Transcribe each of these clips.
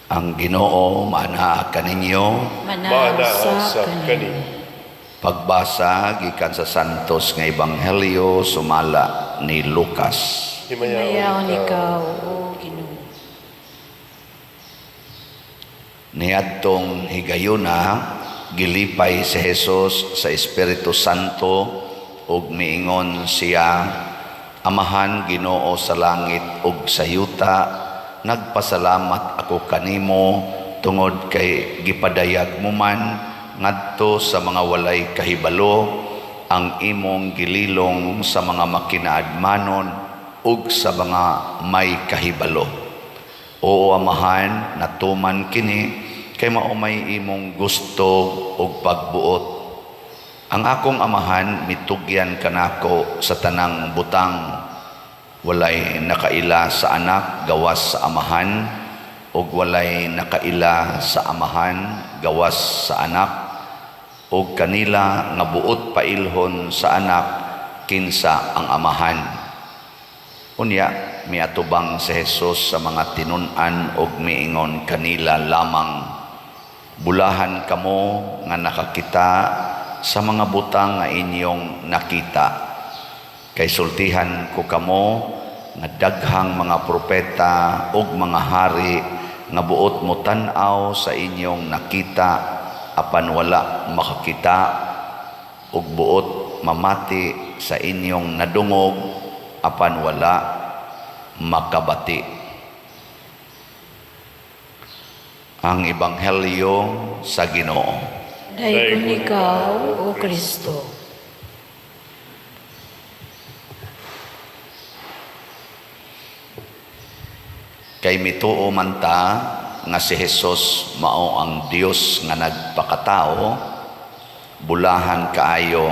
Ang Ginoo mana kaninyo. Manasa kani. Pagbasa gikan sa santos nga ebanghelyo sumala ni Lucas. Himayaon ikaw, O Ginoo. Niadtong higayuna gilipay si Jesus sa Espiritu Santo ug miingon siya, Amahan Ginoo sa langit ug sa yuta, nagpasalamat ako kanimo tungod kay gipadayag mo man ngadto sa mga walay kahibalo ang imong gililong sa mga makinaadmanon ug sa mga may kahibalo. Oo Amahan, natuman kini kay mao may imong gusto ug pagbuot. Ang akong Amahan mitugyan kanako sa tanang butang. Walay nakaila sa anak gawas sa Amahan, ug walay nakaila sa Amahan gawas sa anak, ug kanila nga buot pailhon sa anak kinsa ang Amahan. Unya miatubang si Jesus sa mga tinun-an ug miingon kanila lamang, Bulahan kamo nga nakakita sa mga butang nga inyong nakita. Kay sultihan ko kamo nga daghang mga propeta ug mga hari nga buot mo tan-aw sa inyong nakita apan wala makakita, ug buot mamati sa inyong nadungog apan wala makabati. Ang ebanghelyo sa Ginoo. Dayon ikaw, O Kristo. Kay mituo man ta nga si Jesus mao ang Dios nga nagpakatao, bulahan kaayo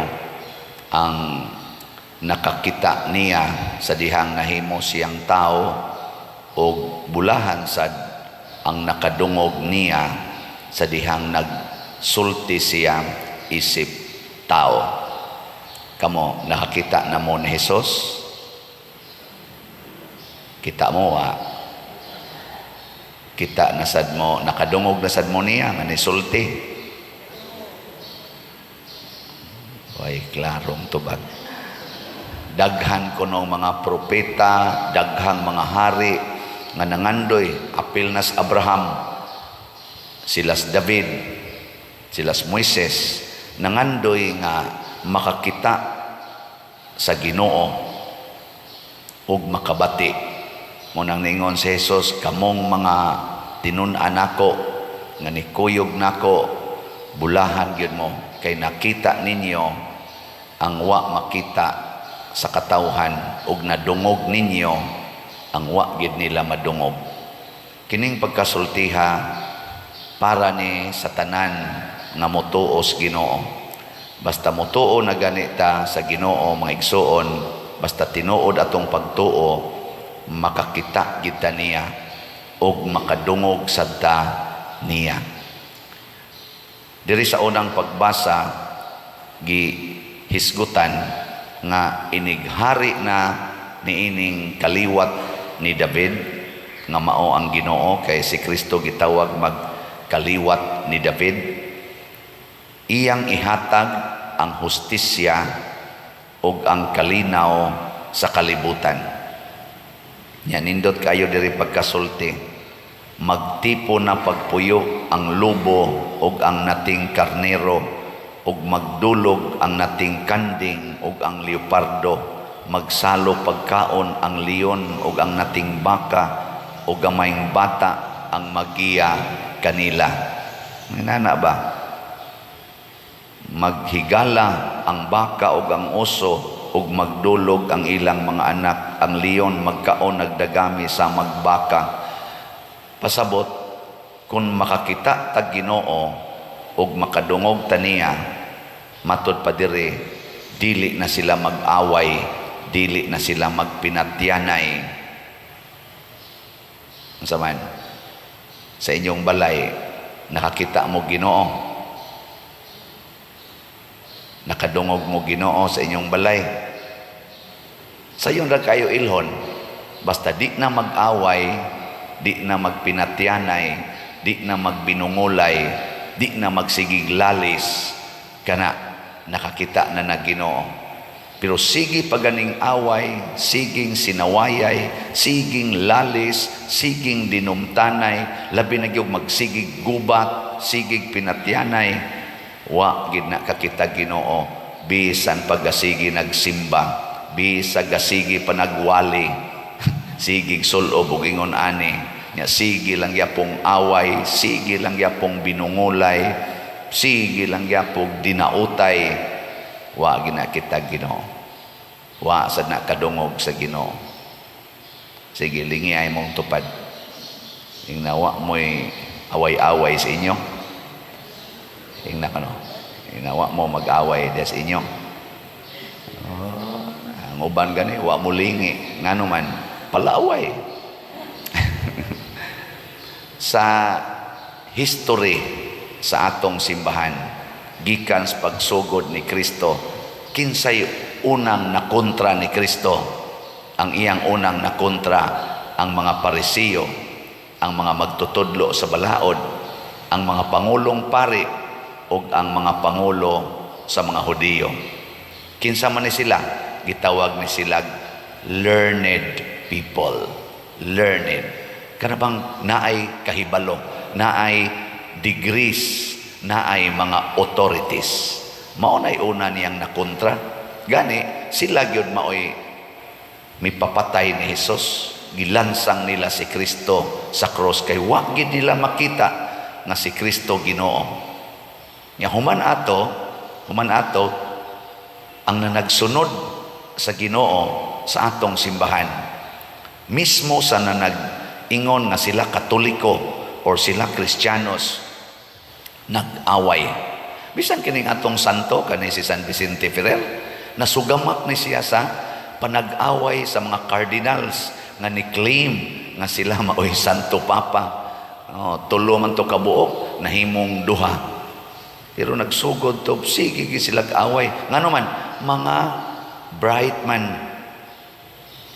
ang nakakita niya sa dihang nahimo siyang tao, o bulahan sad ang nakadungog niya sa dihang nagsulti siya isip tao. Kamo nakakita na mo ni Jesus? Kita mo kita nasad mo, nakadungog nasad mo niya nga nisulti. Way klarong tubag. Daghan ko ng mga propeta, daghang mga hari nga nangandoy, apil nas Abraham, silas David, silas Moises, nangandoy nga makakita sa Ginoo ug makabati. Munang ningon si Jesus, kamong mga tinun-an nako nga nikuyog nako, bulahan gyud mo kay nakita ninyo ang wa makita sa katawhan, ug nadungog ninyo ang wa gyud nila madungog. Kining pagkasultiha para ni sa tanan nga motuo sa Ginoo. Basta motuo na ganita sa Ginoo mga igsoon, basta tinuod atong pagtuo, makakita kita niya ug makadungog sadta niya. Diri sa unang pagbasa gihisgutan nga inighari na niining kaliwat ni David nga mao ang Ginoo, kay si Kristo gitawag magkaliwat ni David. Iyang ihatag ang hustisya ug ang kalinaw sa kalibutan. Yan, nindot kayo diri pagkasulti. Magtipo na pagpuyo ang lubo ug ang nating karnero, ug magdulog ang nating kanding ug ang leopardo, magsalo pagkaon ang leon ug ang nating baka, ug gamayng bata ang magiya kanila. Nana ba? Maghigala ang baka ug ang oso, ug magdulog ang ilang mga anak, ang leon magkaon nagdagami sa magbaka. Pasabot, kung makakita tag Ginoo ug makadungog taniya, matud pa diri, dili na sila mag-away, dili na sila magpinatyanay. Unsa man sa inyong balay nakakita mo Ginoo? Nakadungog mo Ginoo sa inyong balay? Sayon ra kayo ilhon, basta di na mag-away, di na magpinatyanay, di na magbinungulay, di na magsigig lalis, kana nakakita na na Ginoo. Pero sige paganing away, siging sinawayay, siging lalis, siging dinumtanay, labi na gyud magsigig gubat, sigig pinatyanay, wa gid na kakita Ginoo bisan pagasigi nagsimba, bisa gasigi panagwali, sigig sulob ug ingon ani, nya sige lang yapong away, sige lang yapong binungulay, sige lang yapong dinautay, wa gid na kita Ginoo. Wa sad na kadungog sa Ginoo. Sige, lingiyay mong tupad. Ingnawa mo'y away-away sa inyo. Ingnawa mo mag-away des inyo. Ang uban gani, wa mo lingi. Ngano man, palaway. Sa history sa atong simbahan, gikan sa pagsugod ni Kristo, kinsay unang nakontra ni Kristo? Ang iyang unang nakontra ang mga Parisiyo, ang mga magtutudlo sa balaod, ang mga pangulong pari o ang mga pangulo sa mga Hudiyo. Kinsa man ni sila? Gitawag ni sila learned people. Learned. Kanabang naay kahibalo, naay degrees, naay mga authorities. Maunay una niyang nakontra. Gani, sila gyud maoy mipapatay ni Hesus. Gilansang nila si Kristo sa cross kay wa gid nila makita nga si Kristo Ginoo. Nya human ato ang nanagsunod sa Ginoo sa atong simbahan. Mismo sa nanag-ingon nga sila Katoliko or sila Kristiyanos, nag-away. Bisan kining atong santo kani si San Vicente Ferrer, nasugamak ni siya sa panag-away sa mga cardinals nga ni-claim nga sila maoy Santo Papa. Tulo man to kabuok, nahimong duha. Pero nagsugod to, sige sila away. Ngano man, mga bright man,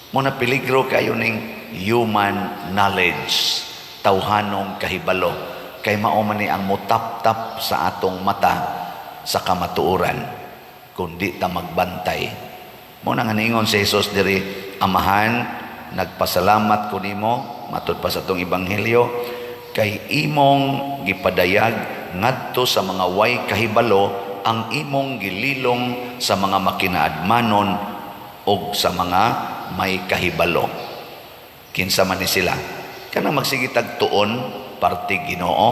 muna peligro kayo ning human knowledge, tawhanong kahibalo, kay mao man ni ang mutap-tap sa atong mata sa kamatuoran, kundi ta magbantay. Muna nga ningon si Jesus diri, Amahan, nagpasalamat ko nimo, matud pa sa itong ebanghelyo, kay imong gipadayag ngadto sa mga way kahibalo ang imong gililong sa mga makinaadmanon o sa mga may kahibalo. Kinsa man ni sila? Kanang magsigitag tuon, parte Ginoo.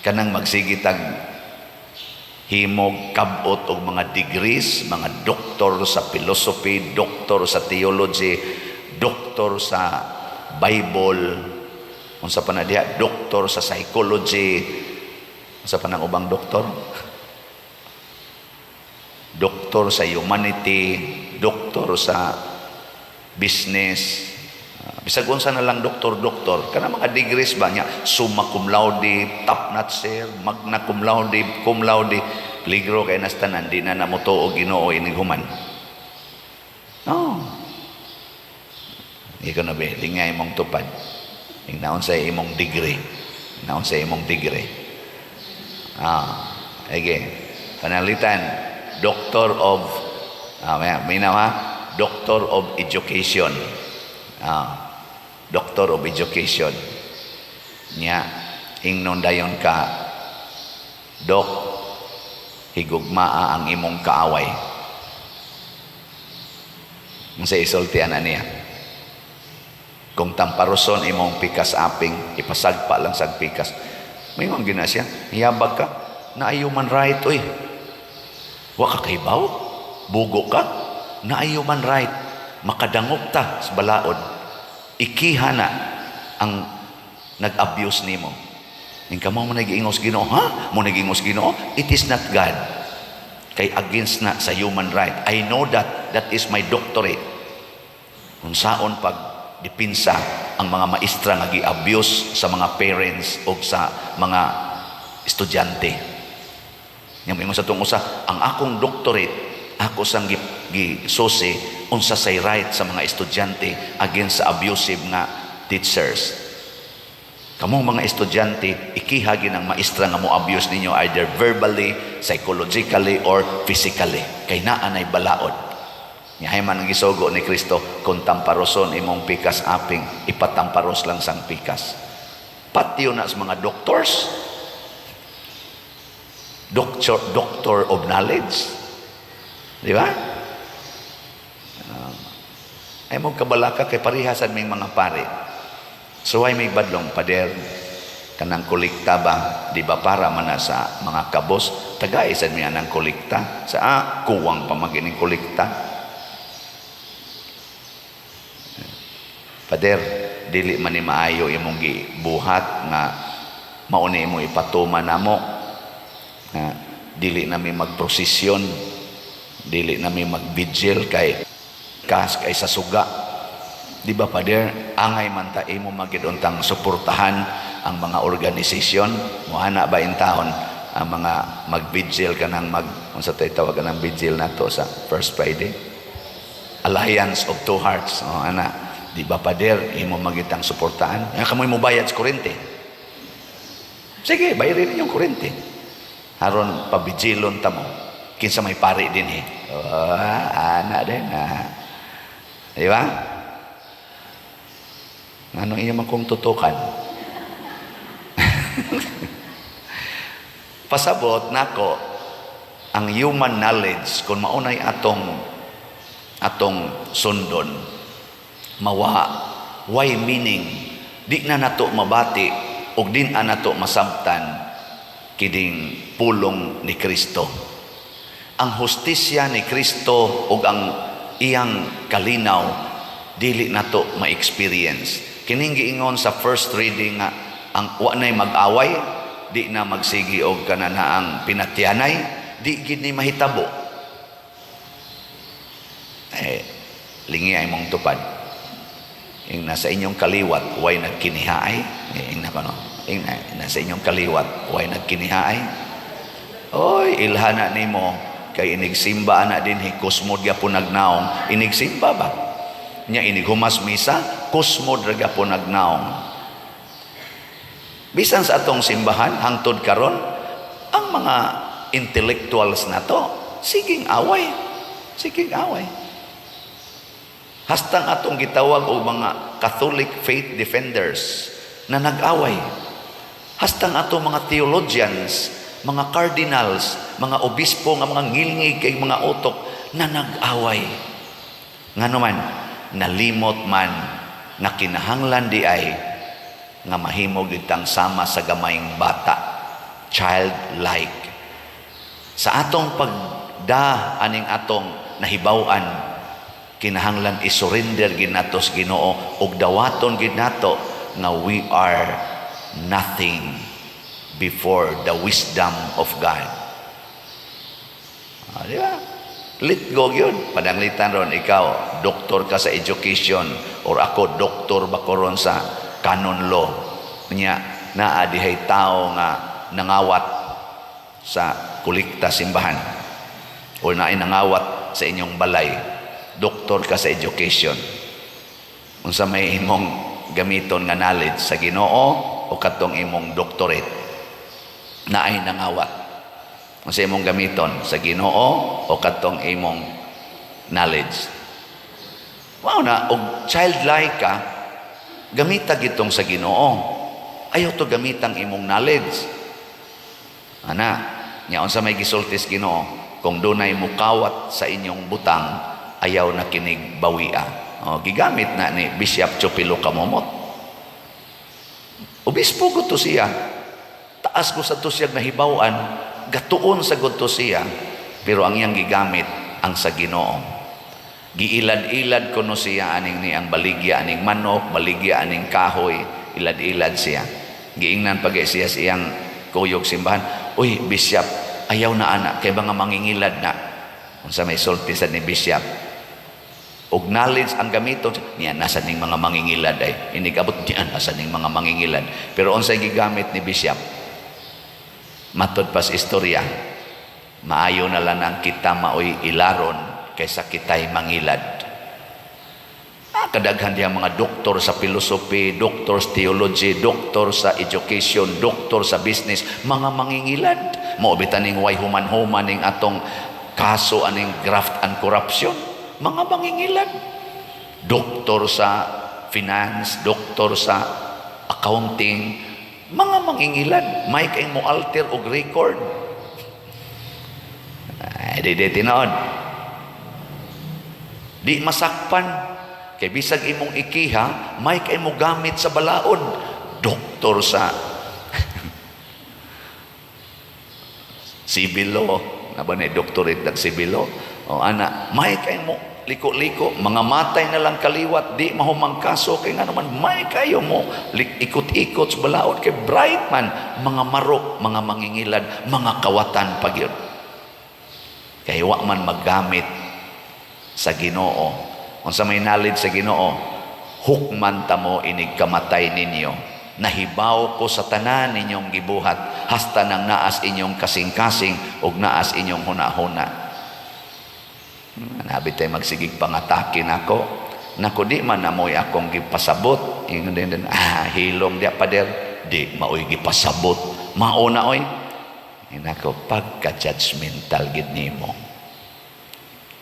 Kanang magsigitag himog kabot og mga degrees, mga doktor sa philosophy, doktor sa theology, doktor sa Bible, unsa pa na diha, doktor sa psychology, unsa pa nang ubang doktor? Doktor sa humanity, doktor sa business, bisag unsa na lang doktor, kana mga degrees ba niya, summa cum laude, top notcher, magna cum laude, peligro kay nastanan, di na namuto o Ginoo ining human. Ikaw na ba, lingay mong tupad. Naon sa imong degree. Okay. Panalitan, Doctor of, Doctor of Education. Doctor of Education. Nya, ingnon dayon ka, Dok, higugmaa ang imong kaaway. Sa isultian na niya. Kung tamparoson imong pikas aping, ipasagpa lang sa pikas. May mga ginasya, hiyabag ka, na human right, oy. Wa ka kaybaw, bugo ka, na human right, makadangog ta sa balaod. Ikiha na ang nag-abuse nimo. Ingka mo nag-iingos Ginoo, ha? Mo nag-iingos Ginoo? It is not God. Kay against na sa human right. I know that. That is my doctorate. Kung saon pag dipinsa ang mga maestra nga gi-abuse sa mga parents o sa mga estudyante. Yang ingon sa tong usa, ang akong doctorate, ako sang gisusi unsa say right sa mga estudyante against sa abusive nga teachers. Kamong mga estudyante, ikihagi ng maestra nga mo abuse ninyo either verbally, psychologically, or physically. Kay naan ay balaod. Yahay man ang gisugo ni Kristo, kung tamparoson imong pikas aping, ipatamparos lang sang pikas. Pati yun na sa mga doctors, doctor of knowledge. Di ba? Ay mong kabalaka kay parihasan may mga pare. So ay may badlong pader kanang kolekta ba, di ba para man na sa mga kabos, tagaisan mi anang kolekta sa kuwang pamagining kolekta. Pader, dili man ni maayo imong gibuhat nga mauni mo ipatuman namo nga dili nami magprosesyon, dili nami magbigil kay sa suga. Di ba, Pader, angay man ta imo magiduntang suportahan ang mga organisasyon. Muhana ba in taon ang mga mag-vigil ka ng unsa tayo tawag ka ng vigil na to sa First Friday? Alliance of Two Hearts. O, ana, di ba, Pader, imo magitang suportahan? Nga kamoy mo bayad sa kurente. Sige, bayarin yung kurente. Haron, pabigilon ta mo. Kinsa may pari din eh. Ana din, Di ba? Ano iya man kong tutukan? Pasabot nako ang human knowledge kung maunay atong sundon mawa why meaning di na nato mabati ug din nato masabtan kiding pulong ni Kristo. Ang hustisya ni Kristo ug ang iyang kalinaw dili nato ma-experience. Kining giingon sa first reading nga ang wa nay mag-away, di na magsigi og kananaang pinatyanay, di gid ni mahitabo. Lingi ay mong tupad. Ing nasa inyong kaliwat, way nagkinihaay. Ing nasa inyong kaliwat, way nagkinihaay. Oy, ilhana nimo kay inigsimba ana dinhi kusmod gyapon nagnaong. Inigsimba ba? Nya inighumas misa, kusmod ra gyapon nagnaong. Bisan sa atong simbahan hangtod karon, ang mga intellectuals na to, siging away. Siging away. Hastang atong gitawag og mga Catholic faith defenders na nag-away. Hastang atong mga theologians, mga cardinals, mga obispo nga mga ngilngig kay mga utok na nag-away. Ngano man, nalimot man nga kinahanglan di ay nga mahimog ditang sama sa gamayng bata, childlike. Sa atong pagda aning atong nahibaw-an, kinahanglan isurrender gid nato sa Ginoo ug dawaton gid nato nga we are nothing before the wisdom of God. Di ba? Let go yun. Padanglitan ron, ikaw, doktor ka sa education or ako, doktor ba ko ron sa canon law. Kanya, naadihay tao nga nangawat sa kolekta simbahan o nangawat sa inyong balay. Doktor ka sa education. Kung sa may imong gamiton nga knowledge sa Ginoo o katong imong doctorate na ay nangawat. Kung sa imong gamiton sa Ginoo o katong imong knowledge. Wow na, og childlike ka, gamita gitong sa Ginoo. Ayaw to gamitang imong knowledge. Ana, nya unsa may gisultis Ginoo, kung dunay mukawat sa inyong butang, ayaw na kinig bawia. O, gigamit na ni Bishop Chupilo Kamomot. Obispo ko to siya. Taas ko sa to siya nahibawan, gatuon sa to siya, pero ang iyang gigamit ang sa Ginoo. Giilad-ilad ko no siya aning ni ang baligya aning manok, baligya aning kahoy, ilad-ilad siya. Giingnan pag siya siyang kuyog simbahan. Uy, Bishop, ayaw na anak kay mga mangingilad na. Kung sa may sultisan ni Bishop, og knowledge ang gamiton niya nasa ning mga mangingilad ay inigabot diyan nasa ning mga mangingilad, pero unsay gigamit ni Bishop matod pas istorya, maayo na lang ang kita maoy ilaron kaysa kitay mangilad. Kadaghan diya mga doktor sa philosophy, doktor sa theology, doktor sa education, doktor sa business, mga mangingilad. Mo bitaning way human-human ning atong kaso aning graft and corruption, mga mangingilad. Doktor sa finance, doktor sa accounting, mga mangingilad. May kayong mo alter og record. Ay, di tinood. Di masakpan. Kay bisag imong ikiha, may kay mo gamit sa balaod. Doktor sa civil law, na ba na doctorate ng civil law? O ana, may kay mo liko-liko, mga matay na lang kaliwat, di mahumang kaso, kay nga naman may kayo mo ikot-ikot sa balaod, kay bright man, mga marok, mga mangingilad, mga kawatan pag yun. Kaya wa man maggamit sa Ginoo. Kung sa may knowledge sa Ginoo, hukman tamo inig kamatay ninyo. Nahibaw ko sa tanan ninyong gibuhat, hasta nang naas inyong kasing-kasing ug naas inyong huna-huna. Nabi tayo magsigig pangatakin ako. Naku di man namoy akong gipasabot. Hilom diya pader. Di maoy gipasabot. Mauna oy. Nako pagka-judgmental gid nimo.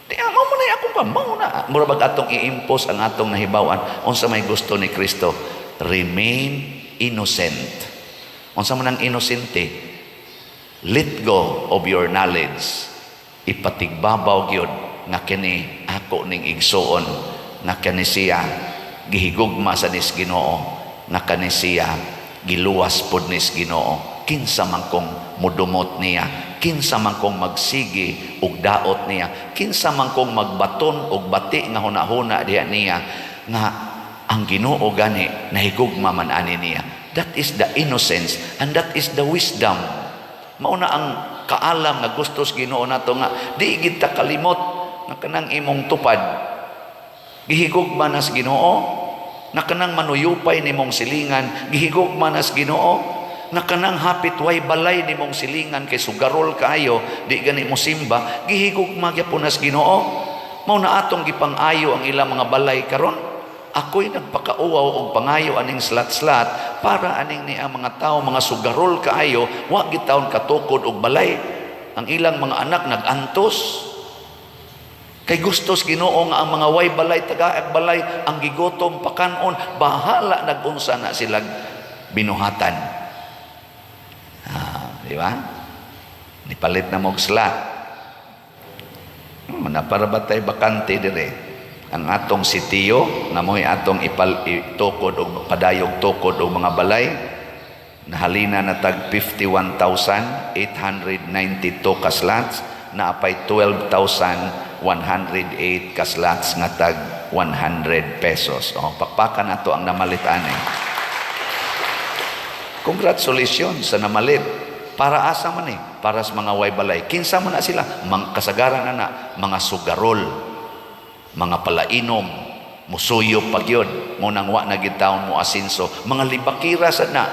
Mo na akong pa, mauna. Murabag atong i-impose ang atong nahibawan. Unsa may gusto ni Kristo, remain innocent. Unsa man ang inosente, let go of your knowledge. Ipatigbabaw gyud nga kini ako ning igsuon, nga kani siya gihigugma sa nis Ginoo, nga kani siya giluwas pod nis Ginoo. Kinsa man kong mudumot niya, kinsa man kong magsigi og daot niya, kinsa man kong magbaton og bati nga hunahuna diha niya, nga ang Ginoo gani nahigugma man ani niya. That is the innocence and that is the wisdom. Mauna ang kaalam nga gusto sa Ginoo nato nga di gid ta kalimot nga kanang imong tupad gihigugma na sa Ginoo, na kanang manuyupay nimong silingan gihigugma na sa Ginoo, na kanang hapit way balay nimong silingan kay sugarol kaayo di gani mo simba gihigugma gyapon nas Ginoo. Mao na atong gipang-ayo ang ilang mga balay karon. Ako'y nagpakauaw og pangayo aning slat-slat para aning ni ang mga tao mga sugarol kaayo wa gitaon katukod og balay. Ang ilang mga anak nagantos kay gustos Ginoo nga ang mga way balay tagaag balay ang gigotom pakanon, bahala nagunsa na sila binuhatan. Di ba? Nipalit na mong slat. Para ba tayo bakante dire? Ang atong sitiyo, na mo'y atong itukod o padayog tukod o mga balay, nahalina na tag 51,892 kaslats, na apay 12,108 kaslats nga tag 100 pesos. O, pakpakan na to ang namalitan eh. Congratulations sa namalit. Para asa man eh, para sa mga way balay. Kinsa man na sila, kasagaran na mga sugarol, mga palainom, musuyo pagyod, mo nang wa na gitaon mo asinso, mga libakira sad na.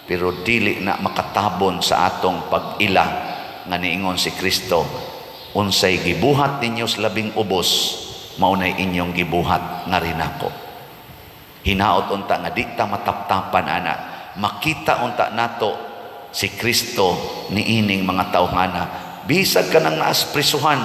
Pero dili na makatabon sa atong pag-ila nga niingon si Kristo, unsay gibuhat ninyo sa labing ubos, maunay inyong gibuhat nga rin ako. Hinaot unta nga di ta mataptapan ana, makita unta nato si Kristo niining mga tawhana. Bisag ka nang naasprisuhan,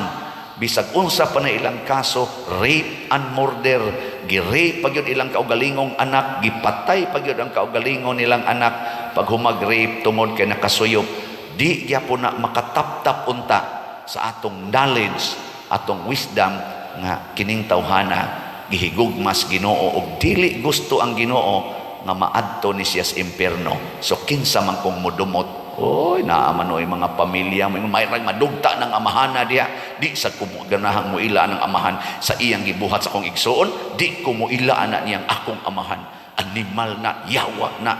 bisag unsa pa na ilang kaso, rape and murder, gi-rape pagyud ilang kaugalingong anak, gipatay pagyud ang kaugalingong nilang anak, pag humag-rape tungod kay nakasuyop, di gyapon na makataptap unta sa atong knowledge, atong wisdom nga kining tawhana gihigugmas Ginoo og dili gusto ang Ginoo nga maadto ni siya sa impierno. So kinsa man kong mudumot, oy naamanoy mga pamilya may madugta ng amahana diya, di sa kumuganahang mo ila ng amahan sa iyang gibuhat sa kong igsuon, di ko mo ila ana niyang akong amahan, animal na, yawa na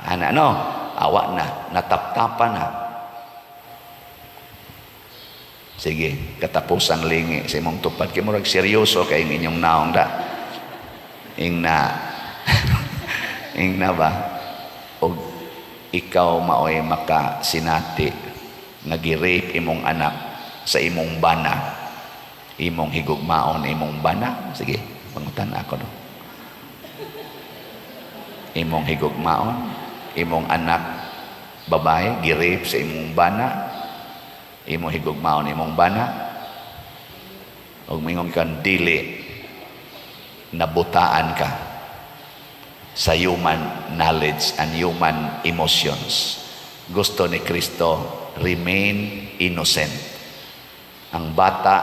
ana no, awa na, nataptapan na. Sige, katapusang lingi sa imong tupad kay murag seryoso kay inyong naong da ingna ba og ikaw maoy makasinati nga gi-rape imong anak sa imong bana, imong higugmaon imong bana. Sige, Pangutan ako no. Imong higugmaon, imong anak babae girip sa imong bana, imong higugmaon imong bana, ug mingon kan dili nabutaan ka sa human knowledge and human emotions. Gusto ni Kristo remain innocent. Ang bata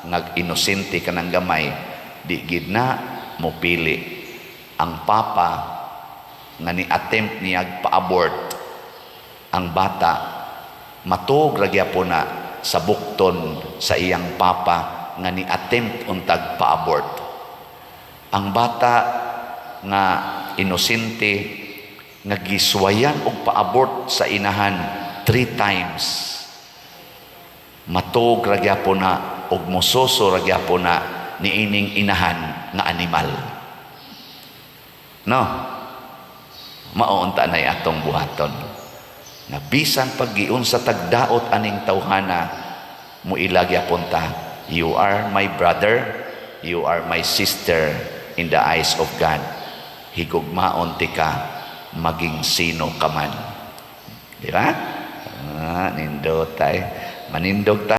nag-inosente ka ng gamay, di gid na mo pili. Ang papa nga ni-attempt niya pa-abort ang bata, matug ra gyapon na sa bukton sa iyang papa nga ni-attempt untag pa-abort. Ang bata nga inosente nga giswayan og pa-abort sa inahan 3 times, matug ra gyapon na og mososo ra gyapon na niining inahan nga animal. No, maunta na atong buhaton na bisan paggiun sa tagdaot aning tawhana mo ilagya punta, you are my brother, you are my sister in the eyes of God. Higugmaon ti ka maging sino ka man. Di ba? Nindot tayo. Manindog tayo.